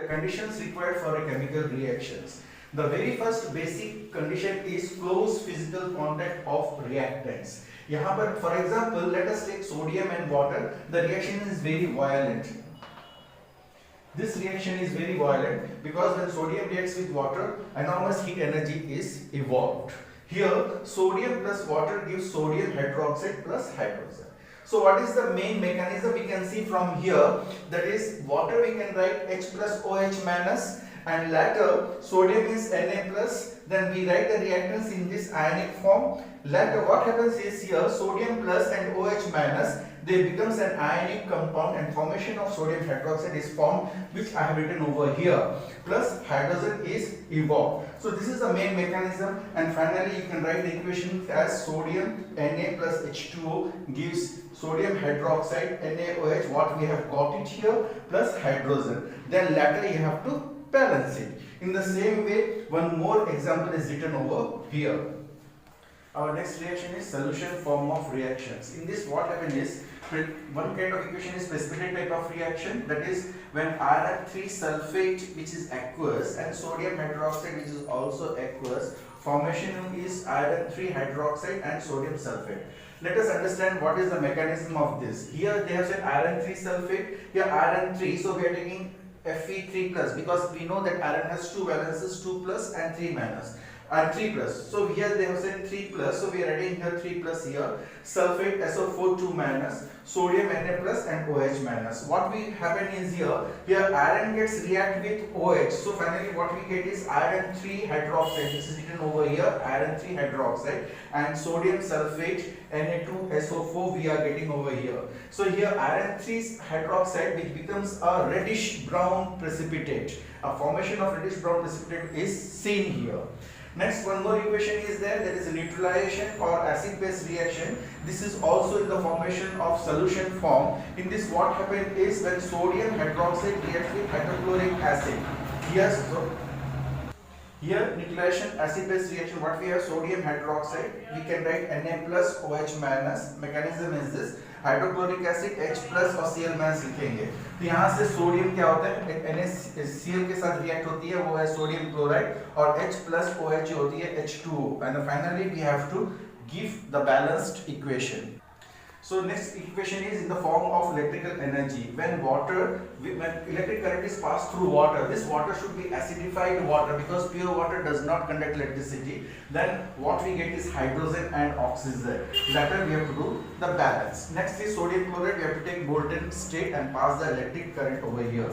the conditions required for a chemical reactions. The very first basic condition is close physical contact of reactants. यहाँ पर for example let us take sodium and water. The reaction is very violent. This reaction is very violent because when sodium reacts with water, enormous heat energy is evolved. Here sodium plus water gives sodium hydroxide plus hydrogen. So what is the main mechanism? We can see from here, that is water we can write H plus OH minus, and later sodium is Na plus, then we write the reactants in this ionic form. Later what happens is here sodium plus and OH minus, they becomes an ionic compound and formation of sodium hydroxide is formed, which I have written over here, plus hydrogen is evolved. So this is the main mechanism, and finally you can write the equation as sodium Na plus H2O gives sodium hydroxide NaOH, what we have got it here, plus hydrogen. Then later you have to balance it. In the same way, one more example is written over here. Our next reaction is solution form of reactions. In this what happens is, one kind of equation is precipitate type of reaction, that is when iron 3 sulfate which is aqueous and sodium hydroxide which is also aqueous, formation is iron 3 hydroxide and sodium sulfate. Let us understand what is the mechanism of this. Here they have said iron 3 sulfate, here iron 3, so we are taking Fe3 plus because we know that iron has two valences, 2 plus and 3 minus. And 3 plus. So here they have said 3 plus. So we are adding here 3 plus here. Sulfate SO4 2 minus. Sodium Na plus and OH minus. What will happen is here iron gets react with OH. So finally what we get is iron 3 hydroxide. This is written over here. Iron 3 hydroxide and sodium sulfate Na2SO4 we are getting over here. So here iron 3 hydroxide which becomes a reddish brown precipitate. A formation of reddish brown precipitate is seen here. Next, one more equation is there, that is a neutralization or acid-base reaction. This is also in the formation of solution form. In this what happens is when sodium hydroxide reacts with hydrochloric acid. Here neutralization acid-base reaction, what we have sodium hydroxide, we can write Na plus OH minus. Mechanism is this, hydrochloric acid H plus और Cl minus लिखेंगे. तो यहाँ से sodium क्या होता है, NaCl के साथ रिएक्ट होती है, वो है सोडियम क्लोराइड, और H प्लस OH होती है H2O, and finally we have to give the balanced equation. So next equation is in the form of electrical energy. When electric current is passed through water, this water should be acidified water because pure water does not conduct electricity. Then what we get is hydrogen and oxygen. Later we have to do the balance. Next is sodium chloride. We have to take molten state and pass the electric current over here.